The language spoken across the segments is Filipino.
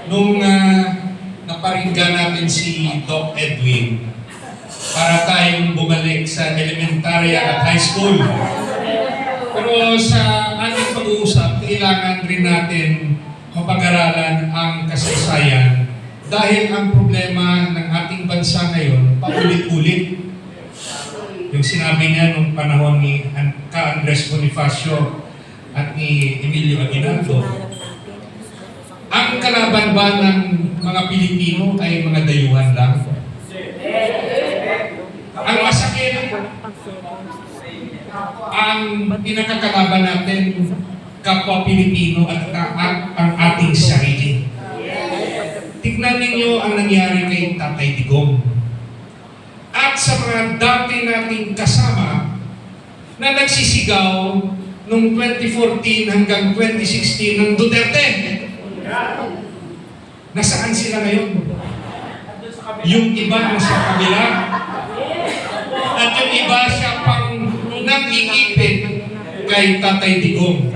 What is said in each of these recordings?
Nung naparinggan natin si Doc Edwin, para tayong bumalik sa elementarya at high school. Pero sa ating pag-uusap, kailangan rin natin mapag-aralan ang kasaysayan dahil ang problema ng ating bansa ngayon, paulit-ulit. Yung sinabi niya nung panahon ni Andres Bonifacio at ni Emilio Aguinaldo, ang kalaban ba ng mga Pilipino ay mga dayuhan lang? Ang masakit, ang pinakakalaban natin, kapwa Pilipino at ang ating sarili. Tignan ninyo ang nangyari kay Tatay Digong. At sa mga dati nating kasama na nagsisigaw noong 2014 hanggang 2016 ng Duterte. Nasaan sila ngayon? Yung iba nasa kabila. At yung iba siya pang nag-iipit kay Tatay Digong.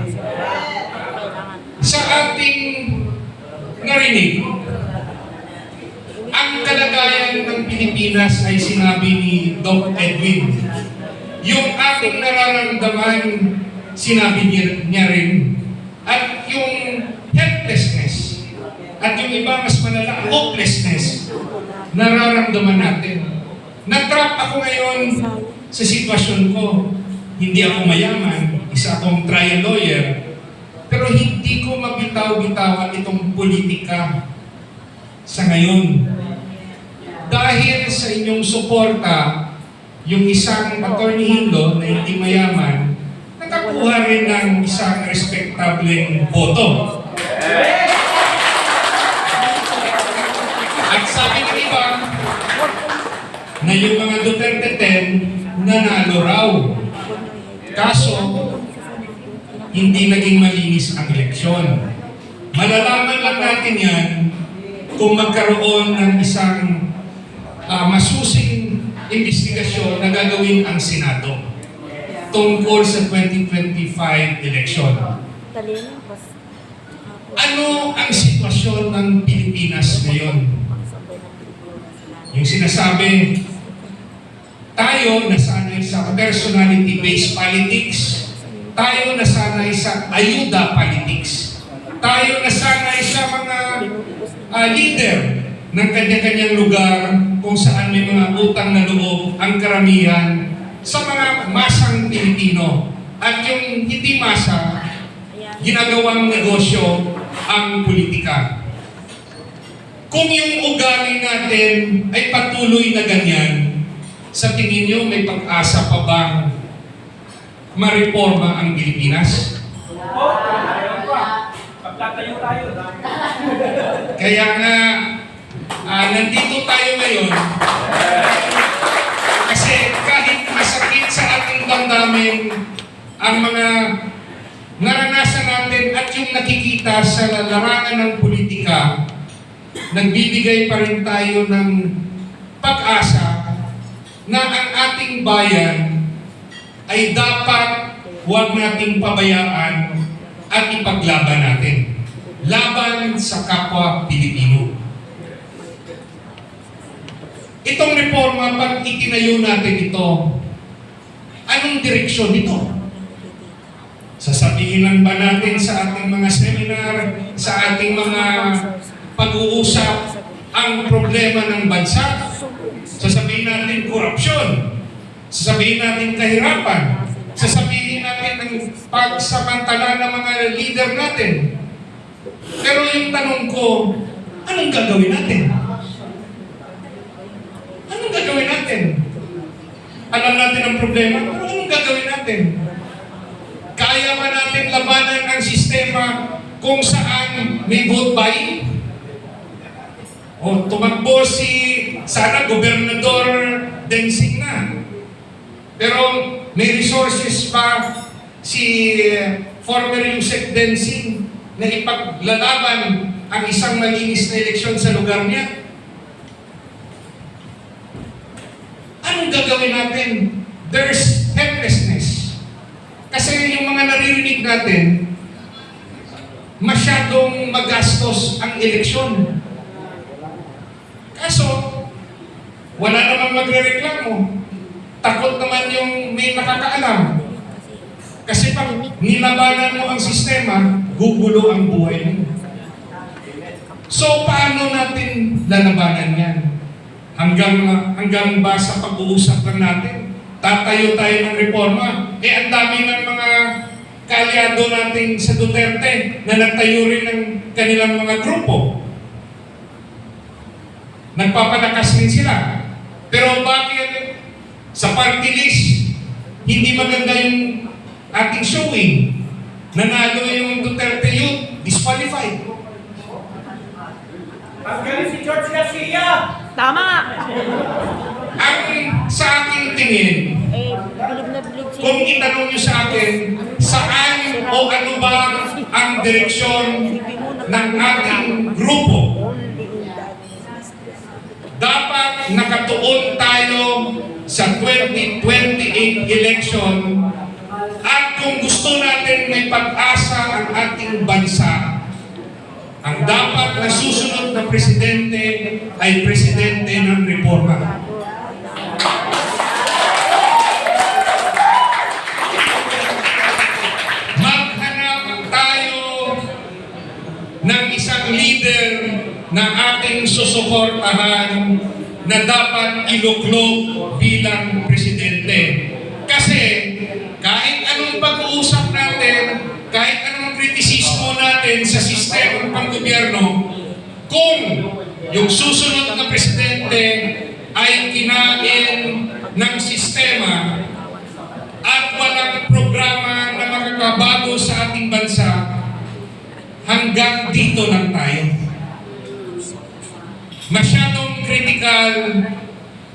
Sa ating narinig, ang kalagayan ng Pilipinas ay sinabi ni Doc Edwin. Yung ating nararamdaman, sinabi niya rin. At yung helplessness, at yung iba mas malala, hopelessness, nararamdaman natin. Natrap ako ngayon sa sitwasyon ko. Hindi ako mayaman, isa akong trial lawyer, pero hindi ko mabitaw-bitawan itong politika sa ngayon. Dahil sa inyong suporta, yung isang attorney-in-law na hindi mayaman, nakakuha rin ng isang respectableng boto. At sabi ng iba, na yung mga Duterte 10 nanalo raw. Kaso, hindi naging malinis ang eleksyon. Malalaman lang natin yan kung magkaroon ng isang masusing investigasyon na gagawin ang Senado tungkol sa 2025 election. Ano ang sitwasyon ng Pilipinas ngayon? Yung sinasabi, tayo nasanay sa personality-based politics, tayo nasanay sa ayuda politics, tayo nasanay sa mga leader ng kanya-kanyang lugar kung saan may mga utang na loob ang karamihan sa mga masang Pilipino. At yung hindi masa, ginagawang negosyo ang politika. Kung yung ugali natin ay patuloy na ganyan, sa tingin nyo may pag-asa pa bang ma-reforma ang Pilipinas? Pagtatayo tayo. Kaya nga, nandito tayo ngayon kasi kahit masakit sa ating damdamin ang mga naranasan natin at yung nakikita sa larangan ng politika, nagbibigay pa rin tayo ng pag-asa na ang ating bayan ay dapat huwag nating pabayaan at ipaglaban natin. Laban sa kapwa Pilipino. Itong reforma, pag itinayo natin ito, anong direksyon nito? Sasabihin lang ba natin sa ating mga seminar, sa ating mga pag-uusap, ang problema ng bansa? Sasabihin natin korupsyon, sasabihin natin kahirapan, sasabihin natin ang pagsamantala ng mga leader natin. Pero yung tanong ko, anong gagawin natin? Anong gagawin natin? Alam natin ang problema, pero anong gagawin natin? Kaya ba natin labanan ang sistema kung saan may vote buying? O tumakbo sana Gobernador Densing na. Pero may resources pa si former Yusek Densing na ipaglalaban ang isang malinis na eleksyon sa lugar niya. Anong gagawin natin? There's helplessness. Kasi yung mga naririnig natin, masyadong magastos ang eleksyon. Kaso, wala namang magrereklamo. Takot naman yung may nakakaalam. Kasi pag nilabanan mo ang sistema, gugulo ang buhay mo. So, paano natin lalabanan yan? Hanggang ba sa pag-uusap lang natin? Tatayo tayo ng reforma. Ang dami ng mga kalyado natin sa Duterte na nagtayo rin ng kanilang mga grupo. Nagpapalakas din sila. Pero bakit sa party list, hindi maganda yung ating showing? Nanalo yung Duterte Youth, disqualified. Ang galing si George Garcia! Tama! Ang sa aking tingin, Bilib na bilib siya. kung itanong niyo sa akin, saan o ano ba ang direksyon ng ating grupo? Dapat nakatuon tayo sa 2028 election at kung gusto natin may pag-asa ang ating bansa, ang dapat na susunod na presidente ay presidente ng reforma. Maghanap tayo ng isang leader na ating susuportahan na dapat iluklog bilang presidente. Kasi kahit anong pag-uusap natin, kahit anong kritisismo natin sa sistema ng panggobyerno, kung yung susunod na presidente ay kinain ng sistema at walang programa na makakabago sa ating bansa, hanggang dito lang tayo. Masyadong critical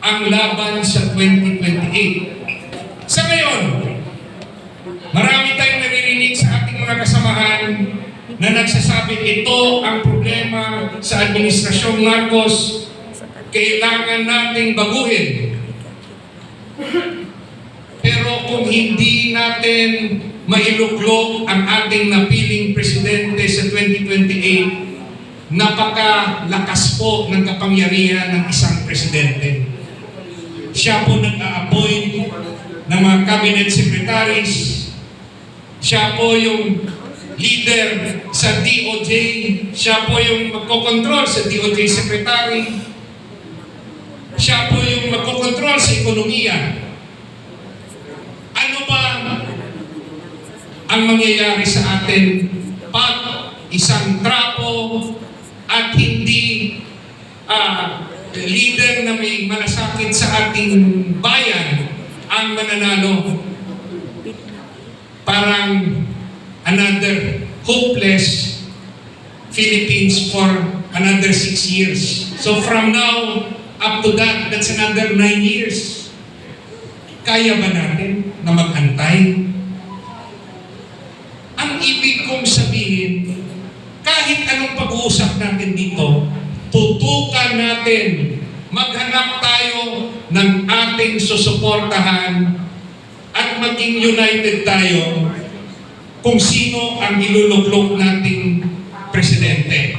ang laban sa 2028. Sa ngayon, marami tayong naririnig sa ating mga kasamahan na nagsasabi ito ang problema sa Administrasyong Marcos, kailangan nating baguhin. Pero kung hindi natin mailuklog ang ating napiling presidente sa 2028, napakalakas po ng kapangyarihan ng isang presidente. Siya po nag-a-appoint ng mga cabinet secretaries. Siya po yung leader sa DOJ. Siya po yung magkokontrol sa DOJ secretary. Siya po yung magkokontrol sa ekonomiya. Ano ba ang mangyayari sa atin pag isang trapo at hindi leader na may malasakit sa ating bayan ang mananalo? Parang another hopeless Philippines for another 6 years. So from now up to that, that's another 9 years. Kaya ba natin na mag-antay? Ang ibig kong sabihin, kahit anong pag-uusap natin dito, tutukan natin, maghanap tayo ng ating susuportahan at maging united tayo kung sino ang iluluklok nating presidente.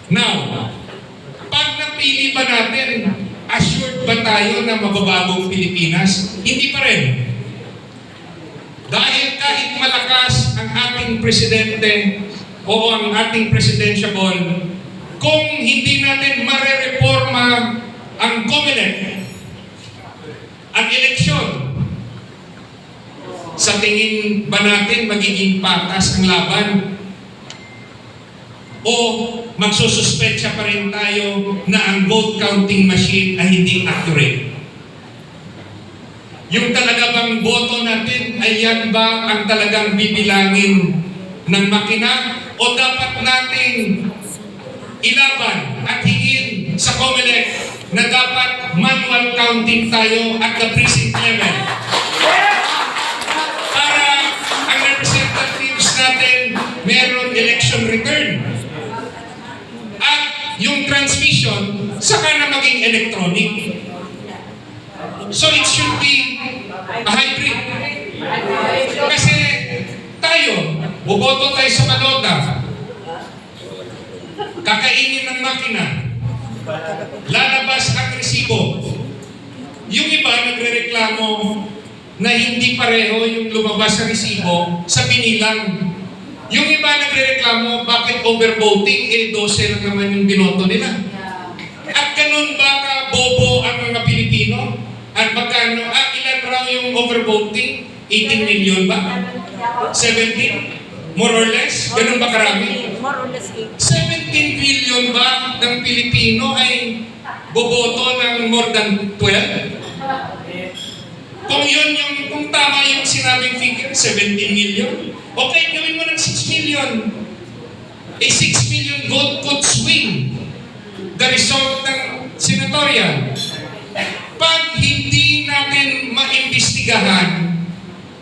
Now, pag napili ba natin, assured ba tayo na mababagong Pilipinas? Hindi pa rin. Dahil kahit malakas ang ating presidente o ang ating presidentiable, kung hindi natin marereforma ang COMELEC, ang eleksyon, sa tingin ba natin magiging patas ang laban? O magsususpecha pa rin tayo na ang vote counting machine ay hindi accurate? Yung talaga bang boto natin ay yan ba ang talagang bibilangin ng makina? O dapat nating ilaban at hingin sa COMELEC na dapat manual counting tayo at the precinct level? Para ang representatives natin meron election return. At yung transmission, saka na maging electronic. So it should be a hybrid. Kasi tayo, buboto tayo sa balota. kakainin ng makina, lalabas ang resibo. Yung iba nagrereklamo na hindi pareho yung lumabas sa resibo sa binilang. Yung iba nagrereklamo bakit overvoting, 12 lang naman yung binoto nila. At ganun ba ka-bobo ang mga Pilipino? At magkano, ilan raw yung overvoting? 18 million ba? 17? More or less? Ganun ba karami? More or less 8. 17 billion ba ng Pilipino ay boboto ng more than 12? Kung tama yung sinabing figure, 17 million, okay, gawin mo ng 6 million. A 6 million vote could swing the result ng senatorial. Pag hindi natin maimbestigahan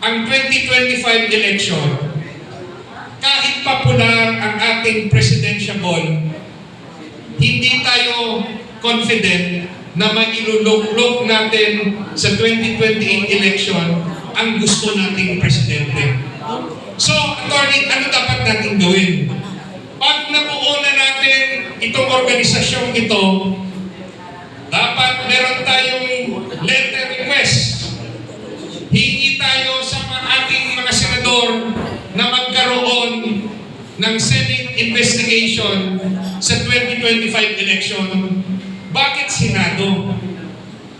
ang 2025 election, kahit popular ang ating presidential, hindi tayo confident na mailuluklok natin sa 2028 election ang gusto nating presidente. So, attorney, ano dapat natin gawin? Pag nabuo na natin itong organisasyong ito, dapat meron tayong letter request. Hingi tayo sa ating mga senador na magkaroon ng Senate investigation sa 2025 election. Bakit Senado?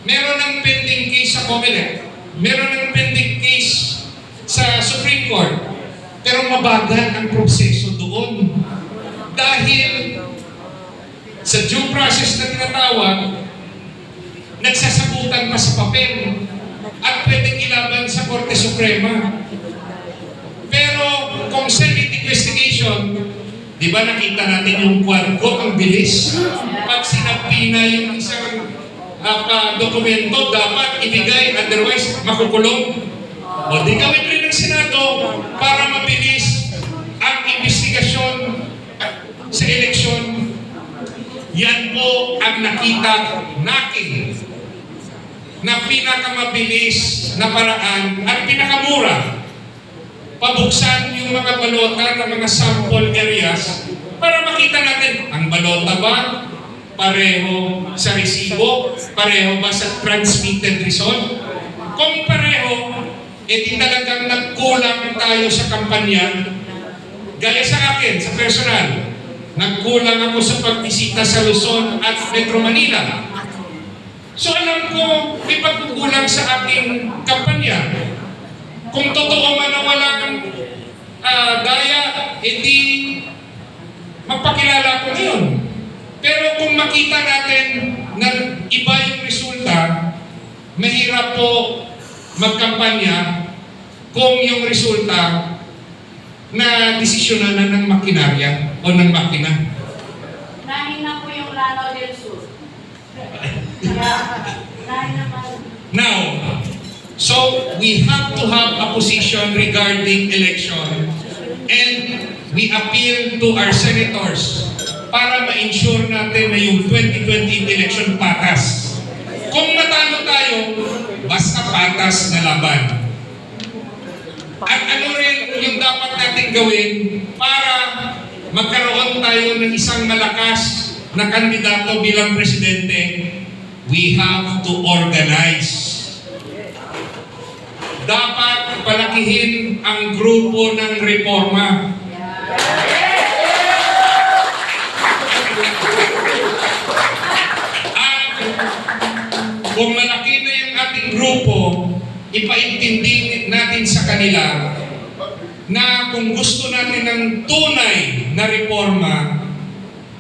Meron ng pending case sa COMELEC. Meron ng pending case sa Supreme Court. Pero mabagal ang proseso doon. Dahil sa due process na tinatawag, nagsasagutan pa sa papel at pwedeng ilaban sa Korte Suprema. Pero kung Senate investigation, di ba nakita natin yung quadcode, ang bilis? Pag sinabi na yung isang dokumento, dapat ibigay, otherwise makukulong. O di gawin rin ng Senado para mabilis ang investigasyon sa eleksyon. Yan po ang nakita natin na pinakamabilis na paraan at pinakamura. Pabuksan yung mga balota ng mga sample areas para makita natin, ang balota ba pareho sa resibo? Pareho ba sa transmitted result? Kung pareho, edi talagang nagkulang tayo sa kampanya. Gaya sa akin, sa personal, nagkulang ako sa pagbisita sa Luzon at Metro Manila. So alam ko, may pagkukulang sa aking kampanya. Kung totoo man na walang daya, edi magpakilala ko ngayon. Pero kung makita natin na iba yung resulta, mahirap po magkampanya kung yung resulta na desisyonan ng makinarya o ng makina. Nahina po yung Lanao del Sur. Kaya, nahina pa. Now, so we have to have a position regarding election, and we appeal to our senators para ma-ensure natin na yung 2020 election patas. Kung matalo tayo, basta patas na laban. At ano rin yung dapat natin gawin para magkaroon tayo ng isang malakas na kandidato bilang presidente? We have to organize. Dapat palakihin ang grupo ng reforma. At kung malaki na yung ating grupo, ipaintindi natin sa kanila na kung gusto natin ng tunay na reforma,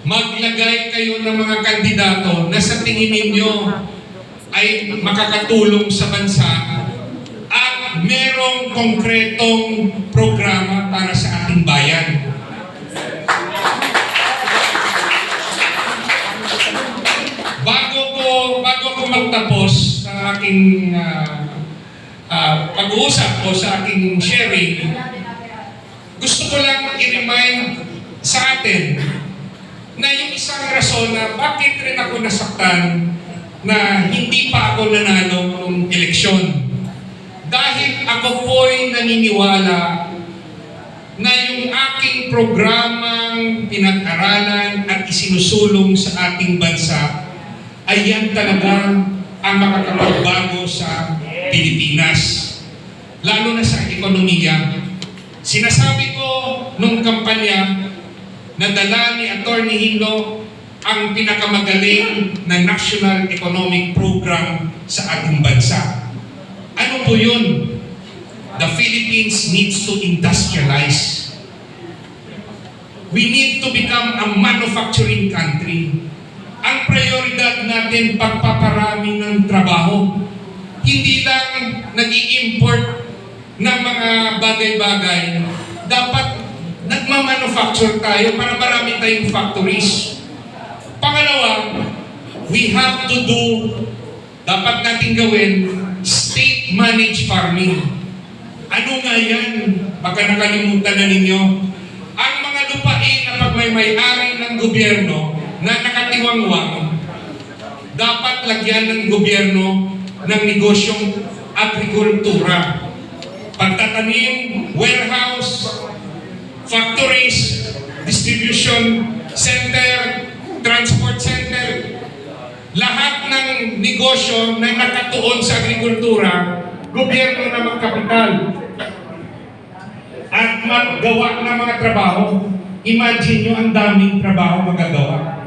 maglagay kayo ng mga kandidato na sa tingin ninyo ay makakatulong sa bansa at merong konkretong programa para sa ating bayan. Bago ko magtapos sa aking pag-uusap o sa aking sharing, gusto ko lang i-remind sa atin na yung isang rason na bakit rin ako nasaktan na hindi pa ako nanalo ng eleksyon. Dahil ako po'y naniniwala na yung aking programang pinag-aralan at isinusulong sa ating bansa ay yan talaga ang makakapagbago sa Pilipinas, lalo na sa ekonomiya. Sinasabi ko nung kampanya na dala ni Atty. Hino ang pinakamagaling na National Economic Program sa ating bansa. Ano po yun? The Philippines needs to industrialize. We need to become a manufacturing country. Ang prioridad natin pagpaparami ng trabaho. Hindi lang nag-i-import ng mga bagay-bagay. Dapat nagmamanufacture tayo para marami tayong factories. Pangalawa, we have to do, dapat natin gawin, state-managed farming. Ano nga yan? Baka nakalimutan na ninyo. Ang mga lupain na pag may may-ari ng gobyerno na nakatiwangwang, dapat lagyan ng gobyerno ng negosyong agrikultura. Pagtatanim, warehouse, factories, distribution center, transport center, lahat ng negosyo na nakatuon sa agrikultura, gobyerno na magkapital at maggawa ng mga trabaho. Imagine nyo ang daming trabaho magagawa.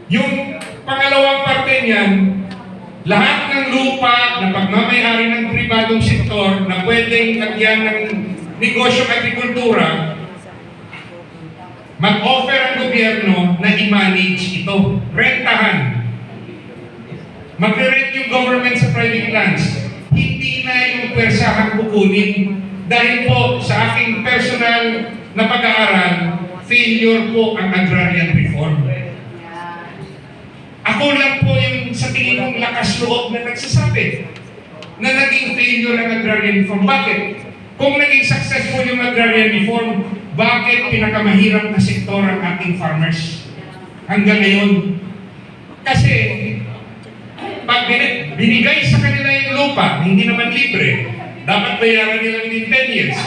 Yung pangalawang parte niyan, lahat ng lupa na pagmamayari ng pribadong sektor na pwedeng lagyan ng negosyong agrikultura, mag-offer ang gobyerno na i-manage ito. Rentahan. Magre-rent yung government sa private lands. Hindi na yung pwersahan kukunin. Dahil po sa aking personal na pag-aaral, failure po ang agrarian reform. Ako lang po yung sa tingin kong lakas loob na nagsasabi na naging failure ang agrarian reform. Bakit? Kung naging successful yung agrarian reform, bakit pinakamahirap na sektor ang ating farmers hanggang ngayon? Kasi pag binigay sa kanila yung lupa, hindi naman libre, dapat bayaran nila within 10 years.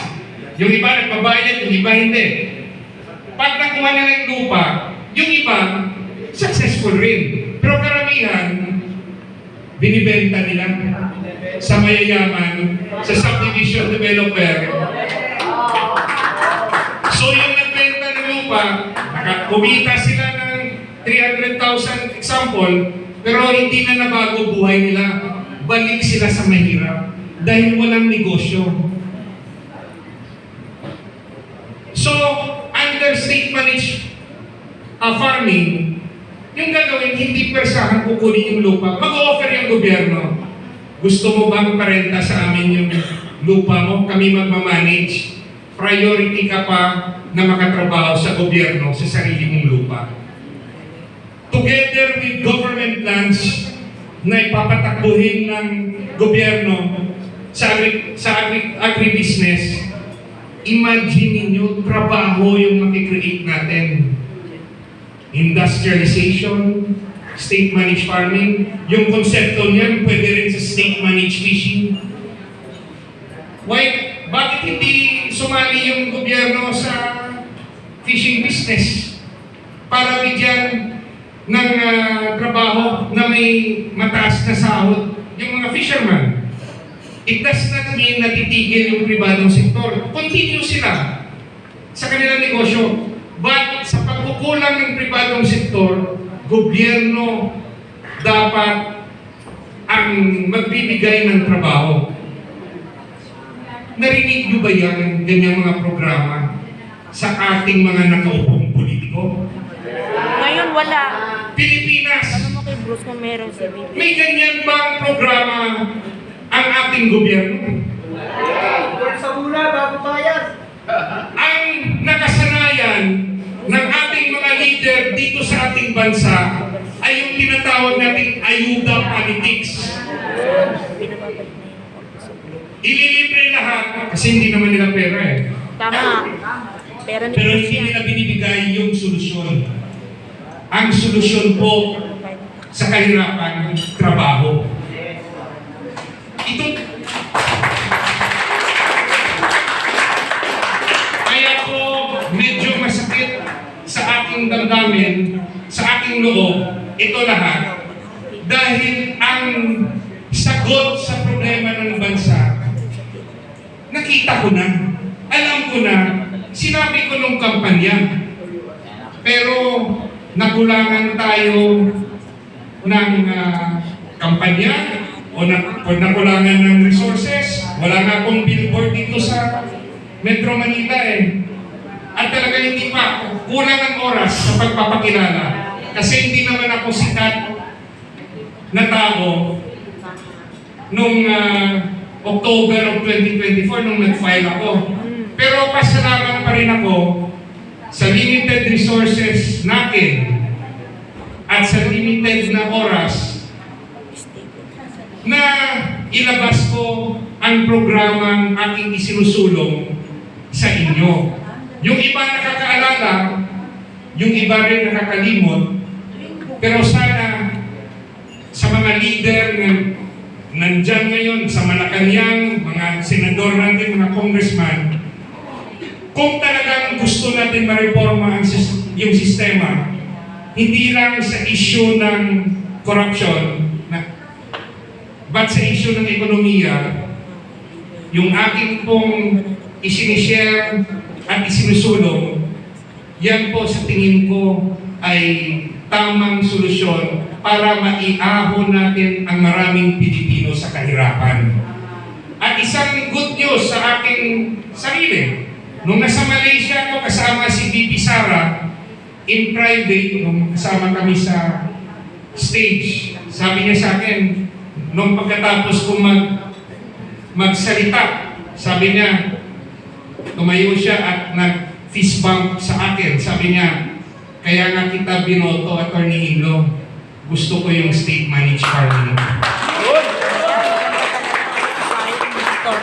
Yung iba nagbabayad, yung iba hindi. Pag nakuha nila yung lupa, yung iba successful rin. Pero karamihan, binibenta nila sa mayayaman, sa subdivision developer. So yung nagbenta ng lupa, kumita sila ng 300,000 example, pero hindi na nabago buhay nila. Balik sila sa mahirap dahil walang negosyo. So, under state-managed farming, yung gagawin, hindi persahan kukunin yung lupa. Mag-offer yung gobyerno. Gusto mo bang parenta sa amin yung lupa mo? Kami magmamanage. Priority ka pa na makatrabaho sa gobyerno sa sarili mong lupa. Together with government lands na ipapatakbuhin ng gobyerno sa agribusiness, imagine ninyo, trabaho yung makikreate natin. Industrialization, state-managed farming, yung konsepto niyan pwede rin sa state-managed fishing. Bakit hindi sumali yung gobyerno sa fishing business para bigyan ng trabaho na may mataas na sahod yung mga fishermen? It does not mean na titigil yung pribadong sektor. Continue sila sa kanilang negosyo. But sa pagkukulang ng pribadong sektor, gobyerno dapat ang magbibigay ng trabaho. Narinig nyo ba yan, ganyang mga programa sa ating mga nakaupong politiko? Ngayon wala. Pilipinas, Ano mo kay Bruce kung meron si Bibi? may ganyan bang programa ang ating gobyerno? Sa muna, bago bayad. Ang nakasanayan ng ating mga leader dito sa ating bansa ay yung tinatawag nating ayuda politics. Ililibre lahat kasi hindi naman nila pera eh. Tama. Pero ni Pero Bruce hindi yan. nila binibigay yung solusyon. Ang solusyon po sa kahirapan, trabaho. Ito. Kaya namin sa aking loob, ito lahat, dahil ang sagot sa problema ng bansa, nakita ko na, alam ko na, sinabi ko nung kampanya. Pero nakulangan tayo ng kampanya o nakulangan ng resources. Wala nga akong billboard dito sa Metro Manila eh. At talaga hindi pa, kulang ang oras sa pagpapakilala. Kasi hindi naman ako sikat na tao nung October of 2024 nung nag-file ako. Pero pasalamat pa rin ako sa limited resources natin at sa limited na oras na ilabas ko ang programang aking isinusulong sa inyo. Yung iba nakakaalala, yung iba rin nakakalimot, pero sana sa mga leader na nandyan ngayon, sa Malacanang, mga senador natin, mga congressman, kung talagang gusto natin ma-reforma yung sistema, hindi lang sa issue ng corruption, but sa issue ng ekonomiya, yung aking pong isinishare at isinusulong, yan po sa tingin ko ay tamang solusyon para maiahon natin ang maraming Pilipino sa kahirapan. At isang good news sa aking sarili, nung nasa Malaysia ako kasama si VP Sara, in private, nung kasama kami sa stage, sabi niya sa akin, nung pagkatapos kong magsalita, sabi niya, tumayo siya at nag-fist bump sa akin. Sabi niya, kaya nga kita binoto, Attorney Inglo, gusto ko yung state-managed farming.